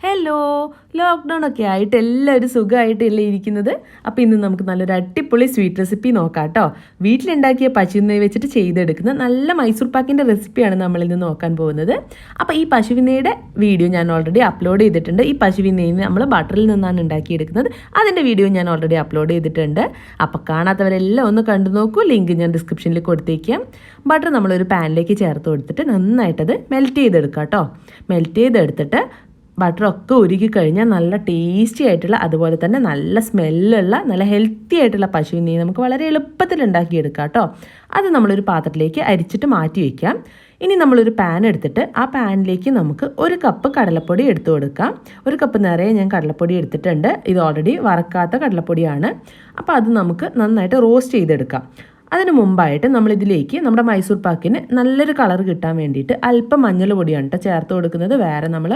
Hello, lockdown ഒക്കെ ആയിട്ട് എല്ലാവരും സുഖമായിട്ടല്ലേ ഇരിക്കുന്നത്. അപ്പോൾ ഇന്ന് നമുക്ക് നല്ലൊരു അടിപൊളി സ്വീറ്റ് റെസിപ്പി നോക്കാം കേട്ടോ. വീട്ടിലുണ്ടാക്കിയ പശുവിൻ നെയ്യ് വെച്ചിട്ട് ചെയ്തെടുക്കുന്ന നല്ല മൈസൂർ പാക്കിൻ്റെ റെസിപ്പിയാണ് നമ്മളിന്ന് നോക്കാൻ പോകുന്നത്. അപ്പോൾ ഈ പശുവിൻ നെയ്യുടെ വീഡിയോ ഞാൻ ഓൾറെഡി അപ്ലോഡ് ചെയ്തിട്ടുണ്ട്. ഈ പശുവിൻ നെയ്യ് നമ്മൾ ബട്ടറിൽ നിന്നാണ് ഉണ്ടാക്കിയെടുക്കുന്നത്. അതിൻ്റെ വീഡിയോ ഞാൻ ഓൾറെഡി അപ്ലോഡ് ചെയ്തിട്ടുണ്ട്. അപ്പോൾ കാണാത്തവരെല്ലാം ഒന്ന് കണ്ടു നോക്കൂ. ലിങ്ക് ഞാൻ ഡിസ്ക്രിപ്ഷനിൽ കൊടുത്തേക്കാം. ബട്ടർ നമ്മളൊരു പാനിലേക്ക് ചേർത്ത് കൊടുത്തിട്ട് നന്നായിട്ടത് മെൽറ്റ് ചെയ്തെടുക്കാം കേട്ടോ. മെൽറ്റ് ചെയ്തെടുത്തിട്ട് ബട്ടറൊക്കെ ഉരുക്കി കഴിഞ്ഞാൽ നല്ല ടേസ്റ്റി ആയിട്ടുള്ള, അതുപോലെ തന്നെ നല്ല സ്മെല്ലുള്ള, നല്ല ഹെൽത്തി ആയിട്ടുള്ള പശുവിൻ നെയ്യ് നമുക്ക് വളരെ എളുപ്പത്തിൽ ഉണ്ടാക്കിയെടുക്കാം കേട്ടോ. അത് നമ്മളൊരു പാത്രത്തിലേക്ക് അരിച്ചിട്ട് മാറ്റി വയ്ക്കാം. ഇനി നമ്മളൊരു പാൻ എടുത്തിട്ട് ആ പാനിലേക്ക് നമുക്ക് 1 കപ്പ് കടലപ്പൊടി എടുത്തു കൊടുക്കാം. 1 കപ്പ് നിറയെ ഞാൻ കടലപ്പൊടി എടുത്തിട്ടുണ്ട്. ഇത് ഓൾറെഡി വറക്കാത്ത കടലപ്പൊടിയാണ്. അപ്പോൾ അത് നമുക്ക് നന്നായിട്ട് റോസ്റ്റ് ചെയ്തെടുക്കാം. അതിന് മുമ്പായിട്ട് നമ്മളിതിലേക്ക് നമ്മുടെ മൈസൂർ പാക്കിന് നല്ലൊരു കളർ കിട്ടാൻ വേണ്ടിയിട്ട് അല്പം മഞ്ഞൾ പൊടിയാണ് കേട്ടോ ചേർത്ത് കൊടുക്കുന്നത്. വേറെ നമ്മൾ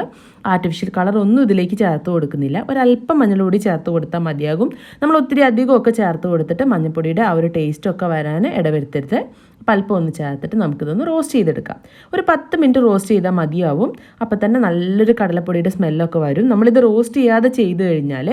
ആർട്ടിഫിഷ്യൽ കളർ ഒന്നും ഇതിലേക്ക് ചേർത്ത് കൊടുക്കുന്നില്ല. ഒരല്പം മഞ്ഞൾ പൊടി ചേർത്ത് കൊടുത്താൽ മതിയാകും. നമ്മൾ ഒത്തിരി അധികമൊക്കെ ചേർത്ത് കൊടുത്തിട്ട് മഞ്ഞൾപ്പൊടിയുടെ ആ ഒരു ടേസ്റ്റൊക്കെ വരാൻ ഇടവരുത്തരുത്. അപ്പം അല്പം ഒന്ന് ചേർത്തിട്ട് നമുക്കിതൊന്ന് റോസ്റ്റ് ചെയ്തെടുക്കാം. ഒരു 10 മിനിറ്റ് റോസ്റ്റ് ചെയ്താൽ മതിയാവും. അപ്പോൾ തന്നെ നല്ലൊരു കടലപ്പൊടിയുടെ സ്മെല്ലൊക്കെ വരും. നമ്മളിത് റോസ്റ്റ് ചെയ്യാതെ ചെയ്ത് കഴിഞ്ഞാൽ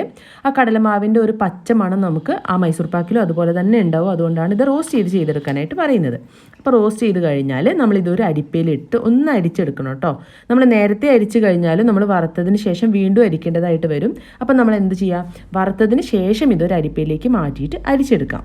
ആ കടലമാവിൻ്റെ ഒരു പച്ച മണം നമുക്ക് ആ മൈസൂർ പാക്കിലും അതുപോലെ തന്നെ ഉണ്ടാവും. അതുകൊണ്ടാണ് ഇത് റോസ്റ്റ് ചെയ്തെടുക്കാനായിട്ട് പറയുന്നത്. അപ്പോൾ റോസ്റ്റ് ചെയ്ത് കഴിഞ്ഞാൽ നമ്മളിതൊരു അരിപ്പയിലിട്ട് ഒന്ന് അരിച്ചെടുക്കണം കേട്ടോ. നമ്മൾ നേരത്തെ അരിച്ച് കഴിഞ്ഞാൽ നമ്മൾ വറുത്തതിന് ശേഷം വീണ്ടും അരിക്കേണ്ടതായിട്ട് വരും. അപ്പം നമ്മൾ എന്ത് ചെയ്യുക, വറുത്തതിന് ശേഷം ഇതൊരു അരിപ്പയിലേക്ക് മാറ്റിയിട്ട് അരിച്ചെടുക്കാം.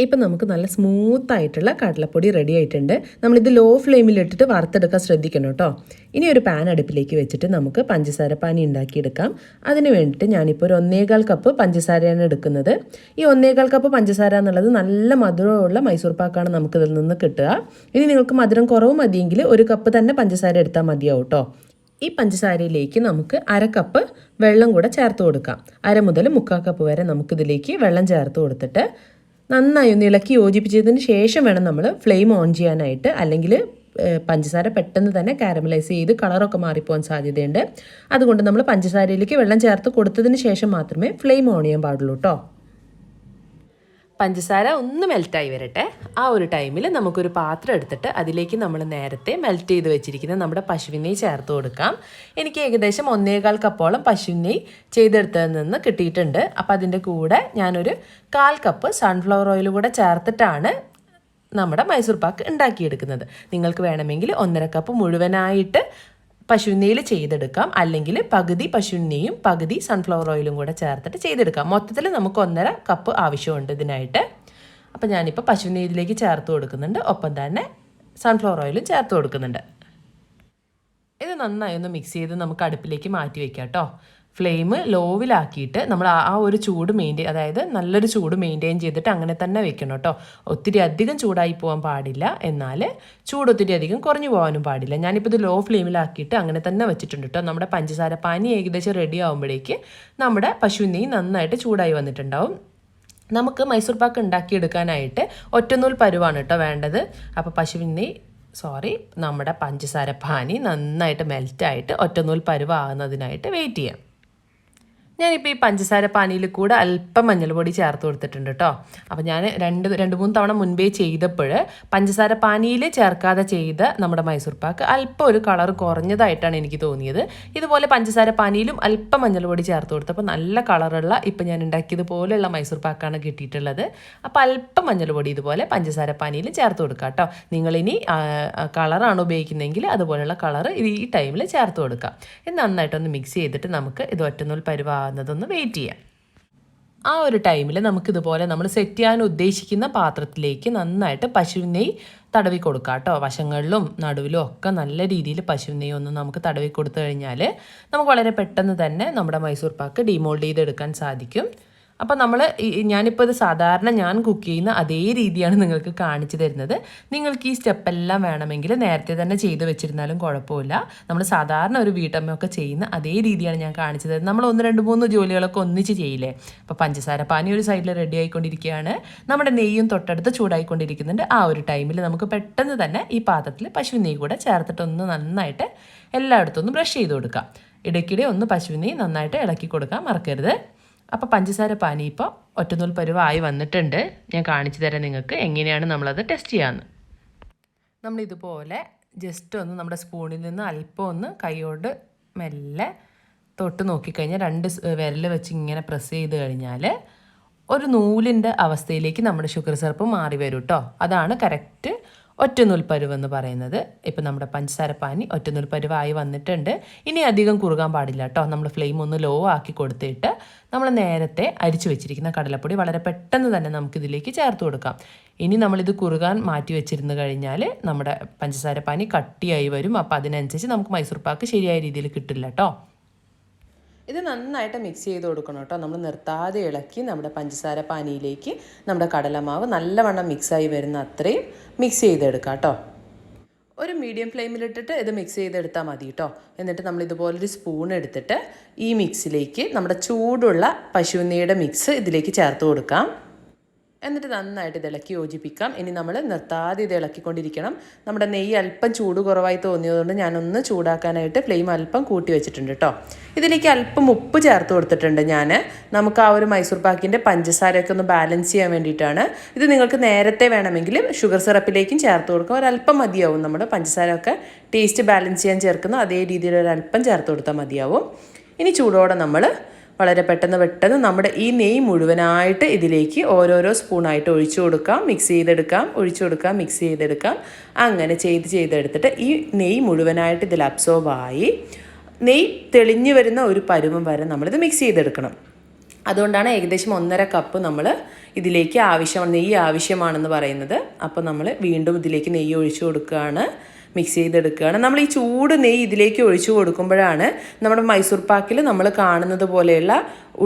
ഇപ്പം നമുക്ക് നല്ല സ്മൂത്തായിട്ടുള്ള കടലപ്പൊടി റെഡി ആയിട്ടുണ്ട്. നമ്മളിത് ലോ ഫ്ലെയിമിലിട്ടിട്ട് വറുത്തെടുക്കാൻ ശ്രദ്ധിക്കണം കേട്ടോ. ഇനി ഒരു പാൻ അടുപ്പിലേക്ക് വെച്ചിട്ട് നമുക്ക് പഞ്ചസാര പാനി ഉണ്ടാക്കിയെടുക്കാം. അതിന് വേണ്ടിയിട്ട് ഞാനിപ്പോൾ ഒരു 1.25 കപ്പ് പഞ്ചസാരയാണ് എടുക്കുന്നത്. ഈ 1.25 കപ്പ് പഞ്ചസാര എന്നുള്ളത് നല്ല മധുരമുള്ള മൈസൂർ പാക്കാണ് നമുക്കിതിൽ നിന്ന് കിട്ടുക. ഇനി നിങ്ങൾക്ക് മധുരം കുറവ് മതിയെങ്കിൽ 1 കപ്പ് തന്നെ പഞ്ചസാര എടുത്താൽ മതിയാവും കേട്ടോ. ഈ പഞ്ചസാരയിലേക്ക് നമുക്ക് 1/2 കപ്പ് വെള്ളം കൂടെ ചേർത്ത് കൊടുക്കാം. 1/2 മുതൽ 3/4 കപ്പ് വരെ നമുക്കിതിലേക്ക് വെള്ളം ചേർത്ത് കൊടുത്തിട്ട് നന്നായി ഒന്ന് ഇളക്കി യോജിപ്പിച്ചതിന് ശേഷം വേണം നമ്മൾ ഫ്ലെയിം ഓൺ ചെയ്യാനായിട്ട്. അല്ലെങ്കിൽ പഞ്ചസാര പെട്ടെന്ന് തന്നെ കാരമലൈസ് ചെയ്ത് കളറൊക്കെ മാറിപ്പോകാൻ സാധ്യതയുണ്ട്. അതുകൊണ്ട് നമ്മൾ പഞ്ചസാരയിലേക്ക് വെള്ളം ചേർത്ത് കൊടുത്തതിന് ശേഷം മാത്രമേ ഫ്ലെയിം ഓൺ ചെയ്യാൻ പാടുള്ളൂ കേട്ടോ. പഞ്ചസാര ഒന്ന് മെൽറ്റായി വരട്ടെ. ആ ഒരു ടൈമിൽ നമുക്കൊരു പാത്രം എടുത്തിട്ട് അതിലേക്ക് നമ്മൾ നേരത്തെ മെൽറ്റ് ചെയ്ത് വെച്ചിരിക്കുന്ന നമ്മുടെ പശുവിൻ നെയ്യ് ചേർത്ത് കൊടുക്കാം. എനിക്ക് ഏകദേശം 1.25 കപ്പോളം പശുവിൻ നെയ്യ് ചെയ്തെടുത്തതിൽ നിന്ന് കിട്ടിയിട്ടുണ്ട്. അപ്പോൾ അതിൻ്റെ കൂടെ ഞാനൊരു 1/4 കപ്പ് സൺഫ്ലവർ ഓയിൽ കൂടെ ചേർത്തിട്ടാണ് നമ്മുടെ മൈസൂർ പാക്ക് ഉണ്ടാക്കിയെടുക്കുന്നത്. നിങ്ങൾക്ക് വേണമെങ്കിൽ 1.5 കപ്പ് മുഴുവനായിട്ട് പശുവിൻ നെയ്യിൽ ചെയ്തെടുക്കാം. അല്ലെങ്കിൽ പകുതി പശുവിൻ നെയ്യും പകുതി സൺഫ്ലവർ ഓയിലും കൂടെ ചേർത്തിട്ട് ചെയ്തെടുക്കാം. മൊത്തത്തിൽ നമുക്ക് 1.5 കപ്പ് ആവശ്യമുണ്ട് ഇതിനായിട്ട്. അപ്പോൾ ഞാനിപ്പോൾ പശുവിൻ നെയ്യിലേക്ക് ചേർത്ത് കൊടുക്കുന്നുണ്ട്. ഒപ്പം തന്നെ സൺഫ്ലവർ ഓയിലും ചേർത്ത് കൊടുക്കുന്നുണ്ട്. ഇത് നന്നായി ഒന്ന് മിക്സ് ചെയ്ത് നമുക്ക് അടുപ്പിലേക്ക് മാറ്റി വയ്ക്കാം കേട്ടോ. ഫ്ലെയിം ലോവിലാക്കിയിട്ട് നമ്മൾ ആ ഒരു ചൂട് അതായത് നല്ലൊരു ചൂട് മെയിൻറ്റെയിൻ ചെയ്തിട്ട് അങ്ങനെ തന്നെ വെക്കണം കേട്ടോ. ഒത്തിരി അധികം ചൂടായി പോകാൻ പാടില്ല, എന്നാൽ ചൂട് ഒത്തിരി അധികം കുറഞ്ഞു പോകാനും പാടില്ല. ഞാനിപ്പോൾ ഇത് ലോ ഫ്ലെയിമിലാക്കിയിട്ട് അങ്ങനെ തന്നെ വെച്ചിട്ടുണ്ട് കേട്ടോ. നമ്മുടെ പഞ്ചസാര പാനി ഏകദേശം റെഡി ആകുമ്പോഴേക്ക് നമ്മുടെ പശുവിൻ നെയ്യ് നന്നായിട്ട് ചൂടായി വന്നിട്ടുണ്ടാവും. നമുക്ക് മൈസൂർ പാക്ക് ഉണ്ടാക്കിയെടുക്കാനായിട്ട് ഒറ്റനൂൽ പരുവാണ് കേട്ടോ വേണ്ടത്. അപ്പോൾ നമ്മുടെ പഞ്ചസാര പാനി നന്നായിട്ട് മെൽറ്റായിട്ട് ഒറ്റനൂൽ പരുവാകുന്നതിനായിട്ട് വെയിറ്റ് ചെയ്യാം. ഞാനിപ്പോൾ ഈ പഞ്ചസാര പാനിയിൽ കൂടെ അല്പം മഞ്ഞൾപ്പൊടി ചേർത്ത് കൊടുത്തിട്ടുണ്ട് കേട്ടോ. അപ്പോൾ ഞാൻ 2-3 തവണ മുൻപേ ചെയ്തപ്പോൾ പഞ്ചസാര പാനിയിൽ ചേർക്കാതെ ചെയ്ത നമ്മുടെ മൈസൂർ പാക്ക് അല്പം ഒരു കളർ കുറഞ്ഞതായിട്ടാണ് എനിക്ക് തോന്നിയത്. ഇതുപോലെ പഞ്ചസാര പാനിയിലും അല്പം മഞ്ഞൾപ്പൊടി ചേർത്ത് കൊടുത്തപ്പോൾ നല്ല കളറുള്ള, ഇപ്പം ഞാൻ ഉണ്ടാക്കിയതുപോലെയുള്ള മൈസൂർ പാക്കാണ് കിട്ടിയിട്ടുള്ളത്. അപ്പോൾ അല്പം മഞ്ഞൾപ്പൊടി ഇതുപോലെ പഞ്ചസാര പാനിയിൽ ചേർത്ത് കൊടുക്കുക കേട്ടോ. നിങ്ങളിനി കളറാണ് ഉപയോഗിക്കുന്നതെങ്കിൽ അതുപോലെയുള്ള കളർ ഈ ടൈമിൽ ചേർത്ത് കൊടുക്കാം. ഇത് നന്നായിട്ടൊന്ന് മിക്സ് ചെയ്തിട്ട് നമുക്ക് ഇത് ഒറ്റനൂൽ പരുവാകുന്നതൊന്ന് വെയിറ്റ് ചെയ്യാം. ആ ഒരു ടൈമിൽ നമുക്കിതുപോലെ നമ്മൾ സെറ്റ് ചെയ്യാൻ ഉദ്ദേശിക്കുന്ന പാത്രത്തിലേക്ക് നന്നായിട്ട് പശുവിൻ നെയ്യ് തടവി കൊടുക്കാം കേട്ടോ. വശങ്ങളിലും നടുവിലും ഒക്കെ നല്ല രീതിയിൽ പശുവിൻ നെയ്യ് ഒന്ന് നമുക്ക് തടവി കൊടുത്തു കഴിഞ്ഞാൽ നമുക്ക് വളരെ പെട്ടെന്ന് തന്നെ നമ്മുടെ മൈസൂർ പാക്ക് ഡീമോൾഡ് ചെയ്തെടുക്കാൻ സാധിക്കും. അപ്പോൾ ഞാനിപ്പോൾ ഇത് സാധാരണ ഞാൻ കുക്ക് ചെയ്യുന്ന അതേ രീതിയാണ് നിങ്ങൾക്ക് കാണിച്ചു തരുന്നത്. നിങ്ങൾക്ക് ഈ സ്റ്റെപ്പെല്ലാം വേണമെങ്കിൽ നേരത്തെ തന്നെ ചെയ്ത് വെച്ചിരുന്നാലും കുഴപ്പമില്ല. നമ്മൾ സാധാരണ ഒരു വീട്ടമ്മയൊക്കെ ചെയ്യുന്ന അതേ രീതിയാണ് ഞാൻ കാണിച്ചു തരുന്നത്. നമ്മൾ 1, 2, 3 ജോലികളൊക്കെ ഒന്നിച്ച് ചെയ്യില്ലേ. അപ്പോൾ പഞ്ചസാര പാനി ഒരു സൈഡിൽ റെഡി ആയിക്കൊണ്ടിരിക്കുകയാണ്, നമ്മുടെ നെയ്യും തൊട്ടടുത്ത് ചൂടായിക്കൊണ്ടിരിക്കുന്നുണ്ട്. ആ ഒരു ടൈമിൽ നമുക്ക് പെട്ടെന്ന് തന്നെ ഈ പാത്രത്തിൽ പശുവിൻ നെയ്യ് കൂടെ ചേർത്തിട്ടൊന്ന് നന്നായിട്ട് എല്ലായിടത്തും ഒന്ന് ബ്രഷ് ചെയ്ത് കൊടുക്കാം. ഇടയ്ക്കിടെ ഒന്ന് പശുവിൻ നെയ്യ് നന്നായിട്ട് ഇളക്കി കൊടുക്കാൻ മറക്കരുത്. അപ്പോൾ പഞ്ചസാര പാനി ഇപ്പോൾ ഒറ്റനൂൽ പരുവായി വന്നിട്ടുണ്ട്. ഞാൻ കാണിച്ചു തരാം നിങ്ങൾക്ക് എങ്ങനെയാണ് നമ്മളത് ടെസ്റ്റ് ചെയ്യാമെന്ന്. നമ്മളിതുപോലെ ജസ്റ്റ് ഒന്ന് നമ്മുടെ സ്പൂണിൽ നിന്ന് അല്പം ഒന്ന് കൈകൊണ്ട് മെല്ലെ തൊട്ട് നോക്കിക്കഴിഞ്ഞാൽ 2 വിരൽ വെച്ച് ഇങ്ങനെ പ്രസ് ചെയ്ത് കഴിഞ്ഞാൽ ഒരു നൂലിൻ്റെ അവസ്ഥയിലേക്ക് നമ്മുടെ ഷുഗർ സിറപ്പ് മാറി വരും കേട്ടോ. അതാണ് കറക്റ്റ് ഒറ്റനൂൽ പരുവെന്ന് പറയുന്നത്. ഇപ്പം നമ്മുടെ പഞ്ചസാര പാനി ഒറ്റനൂൽ പരുവായി വന്നിട്ടുണ്ട്. ഇനി അധികം കുറുകാൻ പാടില്ല കേട്ടോ. നമ്മൾ ഫ്ലെയിം ഒന്ന് ലോ ആക്കി കൊടുത്തിട്ട് നമ്മൾ നേരത്തെ അരിച്ചു വെച്ചിരിക്കുന്ന കടലപ്പൊടി വളരെ പെട്ടെന്ന് തന്നെ നമുക്കിതിലേക്ക് ചേർത്ത് കൊടുക്കാം. ഇനി നമ്മളിത് കുറുകാൻ മാറ്റി വെച്ചിരുന്നു കഴിഞ്ഞാൽ നമ്മുടെ പഞ്ചസാര പാനി കട്ടിയായി വരും. അപ്പോൾ അതിനനുസരിച്ച് നമുക്ക് മൈസൂർ പാക്ക് ശരിയായ രീതിയിൽ കിട്ടില്ല കേട്ടോ. ഇത് നന്നായിട്ട് മിക്സ് ചെയ്ത് കൊടുക്കണം കേട്ടോ. നമ്മൾ നിർത്താതെ ഇളക്കി നമ്മുടെ പഞ്ചസാര പാനിയിലേക്ക് നമ്മുടെ കടലമാവ് നല്ലവണ്ണം മിക്സായി വരുന്ന അത്രയും മിക്സ് ചെയ്തെടുക്കാം കേട്ടോ. ഒരു മീഡിയം ഫ്ലെയിമിലിട്ടിട്ട് ഇത് മിക്സ് ചെയ്തെടുത്താൽ മതി കേട്ടോ. എന്നിട്ട് നമ്മൾ ഇതുപോലൊരു സ്പൂൺ എടുത്തിട്ട് ഈ മിക്സിലേക്ക് നമ്മുടെ ചൂടുള്ള പശുനെയ്യുടെ മിക്സ് ഇതിലേക്ക് ചേർത്ത് കൊടുക്കാം. എന്നിട്ട് നന്നായിട്ട് ഇത് ഇളക്കി യോജിപ്പിക്കാം. ഇനി നമ്മൾ നിർത്താതെ ഇത് ഇളക്കിക്കൊണ്ടിരിക്കണം. നമ്മുടെ നെയ്യ് അല്പം ചൂട് കുറവായി തോന്നിയതുകൊണ്ട് ഞാനൊന്ന് ചൂടാക്കാനായിട്ട് ഫ്ലെയിം അല്പം കൂട്ടി വെച്ചിട്ടുണ്ട് കേട്ടോ. ഇതിലേക്ക് അല്പം ഉപ്പ് ചേർത്ത് കൊടുത്തിട്ടുണ്ട് ഞാൻ. നമുക്ക് ആ ഒരു മൈസൂർ പാക്കിൻ്റെ പഞ്ചസാരയൊക്കെ ഒന്ന് ബാലൻസ് ചെയ്യാൻ വേണ്ടിയിട്ടാണ്. ഇത് നിങ്ങൾക്ക് നേരത്തെ വേണമെങ്കിൽ ഷുഗർ സിറപ്പിലേക്കും ചേർത്ത് കൊടുക്കാം. ഒരല്പം മതിയാവും. നമ്മുടെ പഞ്ചസാരയൊക്കെ ടേസ്റ്റ് ബാലൻസ് ചെയ്യാൻ ചേർക്കുന്ന അതേ രീതിയിൽ ഒരല്പം ചേർത്ത് കൊടുത്താൽ മതിയാവും. ഇനി ചൂടോടെ നമ്മൾ വളരെ പെട്ടെന്ന് നമ്മുടെ ഈ നെയ്യ് മുഴുവനായിട്ട് ഇതിലേക്ക് ഓരോരോ സ്പൂണായിട്ട് ഒഴിച്ചു കൊടുക്കാം, മിക്സ് ചെയ്തെടുക്കാം, ഒഴിച്ചു കൊടുക്കാം, മിക്സ് ചെയ്തെടുക്കാം. അങ്ങനെ ചെയ്തെടുത്തിട്ട് ഈ നെയ്യ് മുഴുവനായിട്ട് ഇതിൽ അബ്സോർബായി നെയ്യ് തെളിഞ്ഞു വരുന്ന ഒരു പരുവം വരെ നമ്മളിത് മിക്സ് ചെയ്തെടുക്കണം. അതുകൊണ്ടാണ് ഏകദേശം 1.5 കപ്പ് നമ്മൾ ഇതിലേക്ക് നെയ്യ് ആവശ്യമാണെന്ന് പറയുന്നത്. അപ്പോൾ നമ്മൾ വീണ്ടും ഇതിലേക്ക് നെയ്യ് ഒഴിച്ചു കൊടുക്കുകയാണ്, മിക്സ് ചെയ്തെടുക്കുകയാണ്. നമ്മൾ ഈ ചൂട് നെയ്യ് ഇതിലേക്ക് ഒഴിച്ചു കൊടുക്കുമ്പോഴാണ് നമ്മുടെ മൈസൂർ പാക്കിൽ നമ്മൾ കാണുന്നത് പോലെയുള്ള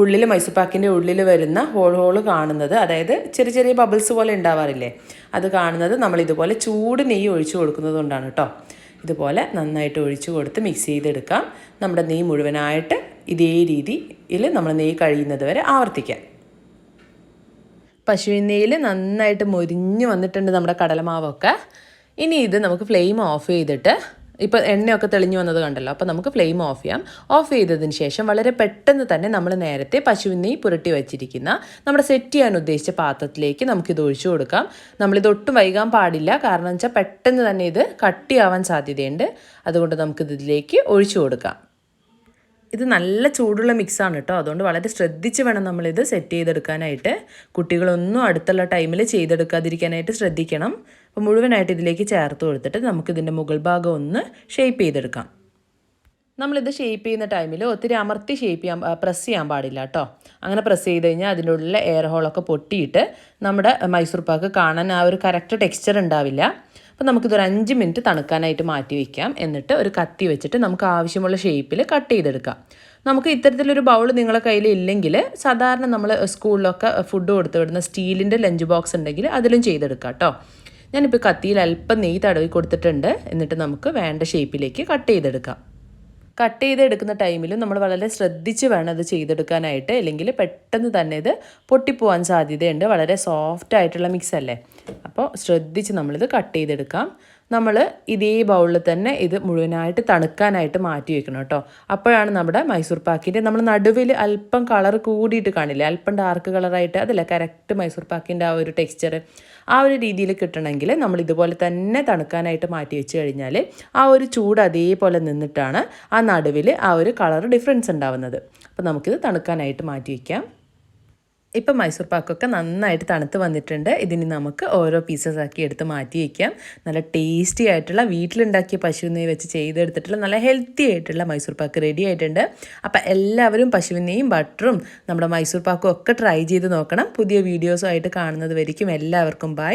ഉള്ളിൽ മൈസൂർ പാക്കിൻ്റെ ഉള്ളിൽ വരുന്ന ഹോള് കാണുന്നത്. അതായത് ചെറിയ ചെറിയ ബബിൾസ് പോലെ ഉണ്ടാവാറില്ലേ, അത് കാണുന്നത് നമ്മൾ ഇതുപോലെ ചൂട് നെയ്യ് ഒഴിച്ചു കൊടുക്കുന്നത് കൊണ്ടാണ് കേട്ടോ. ഇതുപോലെ നന്നായിട്ട് ഒഴിച്ചു കൊടുത്ത് മിക്സ് ചെയ്തെടുക്കാം. നമ്മുടെ നെയ്യ് മുഴുവനായിട്ട് ഇതേ രീതിയിൽ നമ്മൾ നെയ്യ് കഴിയുന്നത് വരെ ആവർത്തിക്കാം. പശുവിൻ നെയ്യിൽ നന്നായിട്ട് മൊരിഞ്ഞ് വന്നിട്ടുണ്ട് നമ്മുടെ കടലമാവൊക്കെ. ഇനി ഇത് നമുക്ക് ഫ്ലെയിം ഓഫ് ചെയ്തിട്ട്, ഇപ്പോൾ എണ്ണയൊക്കെ തെളിഞ്ഞു വന്നത് കണ്ടല്ലോ, അപ്പോൾ നമുക്ക് ഫ്ലെയിം ഓഫ് ചെയ്യാം. ഓഫ് ചെയ്തതിന് ശേഷം വളരെ പെട്ടെന്ന് തന്നെ നമ്മൾ നേരത്തെ പശുവിൻ നെയ്യ് പുരട്ടി വെച്ചിരിക്കുന്ന നമ്മുടെ സെറ്റ് ചെയ്യാൻ ഉദ്ദേശിച്ച പാത്രത്തിലേക്ക് നമുക്കിത് ഒഴിച്ചു കൊടുക്കാം. നമ്മളിത് ഒട്ടും വൈകാൻ പാടില്ല. കാരണം വെച്ചാൽ പെട്ടെന്ന് തന്നെ ഇത് കട്ടിയാവാൻ സാധ്യതയുണ്ട്. അതുകൊണ്ട് നമുക്കിതിലേക്ക് ഒഴിച്ചു കൊടുക്കാം. ഇത് നല്ല ചൂടുള്ള മിക്സാണ് കേട്ടോ. അതുകൊണ്ട് വളരെ ശ്രദ്ധിച്ച് വേണം നമ്മളിത് സെറ്റ് ചെയ്തെടുക്കാനായിട്ട്. കുട്ടികളൊന്നും അടുത്തുള്ള ടൈമിൽ ചെയ്തെടുക്കാതിരിക്കാനായിട്ട് ശ്രദ്ധിക്കണം. അപ്പോൾ മുഴുവനായിട്ട് ഇതിലേക്ക് ചേർത്ത് കൊടുത്തിട്ട് നമുക്കിതിൻ്റെ മുകൾ ഭാഗം ഒന്ന് ഷേപ്പ് ചെയ്തെടുക്കാം. നമ്മളിത് ഷേപ്പ് ചെയ്യുന്ന ടൈമിൽ ഒത്തിരി അമർത്തി പ്രസ് ചെയ്യാൻ പാടില്ല കേട്ടോ. അങ്ങനെ പ്രസ് ചെയ്ത് കഴിഞ്ഞാൽ അതിൻ്റെ ഉള്ളിലെ എയർ ഹോളൊക്കെ പൊട്ടിയിട്ട് നമ്മുടെ മൈസൂർ പാക്ക് കാണാൻ ആ ഒരു കറക്റ്റ് ടെക്സ്ചർ ഉണ്ടാവില്ല. അപ്പോൾ നമുക്കിതൊരു 5 മിനിറ്റ് തണുക്കാനായിട്ട് മാറ്റി വയ്ക്കാം. എന്നിട്ട് ഒരു കത്തി വെച്ചിട്ട് നമുക്ക് ആവശ്യമുള്ള ഷേപ്പിൽ കട്ട് ചെയ്തെടുക്കാം. നമുക്ക് ഇത്തരത്തിലൊരു ബൗൾ നിങ്ങളുടെ കയ്യിൽ ഇല്ലെങ്കിൽ സാധാരണ നമ്മൾ സ്കൂളിലൊക്കെ ഫുഡ് കൊടുത്ത് വിടുന്ന സ്റ്റീലിൻ്റെ ലഞ്ച് ബോക്സ് ഉണ്ടെങ്കിൽ അതിലും ചെയ്തെടുക്കാം കേട്ടോ. ഞാനിപ്പോൾ കത്തിയിൽ അല്പം നെയ്യ് തടവി കൊടുത്തിട്ടുണ്ട്. എന്നിട്ട് നമുക്ക് വേണ്ട ഷേപ്പിലേക്ക് കട്ട് ചെയ്തെടുക്കാം. കട്ട് ചെയ്തെടുക്കുന്ന ടൈമിൽ നമ്മൾ വളരെ ശ്രദ്ധിച്ച് വേണം ഇത് ചെയ്തെടുക്കാനായിട്ട്. അല്ലെങ്കിൽ പെട്ടെന്ന് തന്നെ ഇത് പൊട്ടിപ്പോവാൻ സാധ്യതയുണ്ട്. വളരെ സോഫ്റ്റ് ആയിട്ടുള്ള മിക്സ് അല്ലേ. അപ്പോൾ ശ്രദ്ധിച്ച് നമ്മളിത് കട്ട് ചെയ്തെടുക്കാം. നമ്മൾ ഇതേ ബൗളിൽ തന്നെ ഇത് മുഴുവനായിട്ട് തണുക്കാനായിട്ട് മാറ്റി വെക്കണം കേട്ടോ. അപ്പോഴാണ് നമ്മുടെ മൈസൂർ പാക്കിൻ്റെ നമ്മൾ നടുവിൽ അല്പം കളർ കൂടിയിട്ട് കാണില്ലേ, അല്പം ഡാർക്ക് കളറായിട്ട്, അതല്ല കറക്റ്റ് മൈസൂർ പാക്കിൻ്റെ ആ ഒരു ടെക്സ്ചർ ആ ഒരു രീതിയിൽ കിട്ടണമെങ്കിൽ നമ്മൾ ഇതുപോലെ തന്നെ തണുക്കാനായിട്ട് മാറ്റി വെച്ച് കഴിഞ്ഞാൽ ആ ഒരു ചൂട് അതേപോലെ നിന്നിട്ടാണ് ആ നടുവിൽ ആ ഒരു കളർ ഡിഫറൻസ് ഉണ്ടാവുന്നത്. അപ്പോൾ നമുക്കിത് തണുക്കാനായിട്ട് മാറ്റി വയ്ക്കാം. ഇപ്പം മൈസൂർ പാക്കൊക്കെ നന്നായിട്ട് തണുത്ത് വന്നിട്ടുണ്ട്. ഇതിന് നമുക്ക് ഓരോ പീസസ് ആക്കി എടുത്ത് മാറ്റി വയ്ക്കാം. നല്ല ടേസ്റ്റി ആയിട്ടുള്ള വീട്ടിലുണ്ടാക്കിയ പശുവിൻ നെയ്യ് വെച്ച് ചെയ്തെടുത്തിട്ടുള്ള നല്ല ഹെൽത്തി ആയിട്ടുള്ള മൈസൂർ പാക്ക് റെഡി ആയിട്ടുണ്ട്. അപ്പം എല്ലാവരും പശുവിൻ നെയ്യും ബട്ടറും നമ്മുടെ മൈസൂർ പാക്കും ഒക്കെ ട്രൈ ചെയ്ത് നോക്കണം. പുതിയ വീഡിയോസുമായിട്ട് കാണുന്നത് വരയ്ക്കും എല്ലാവർക്കും ബൈ.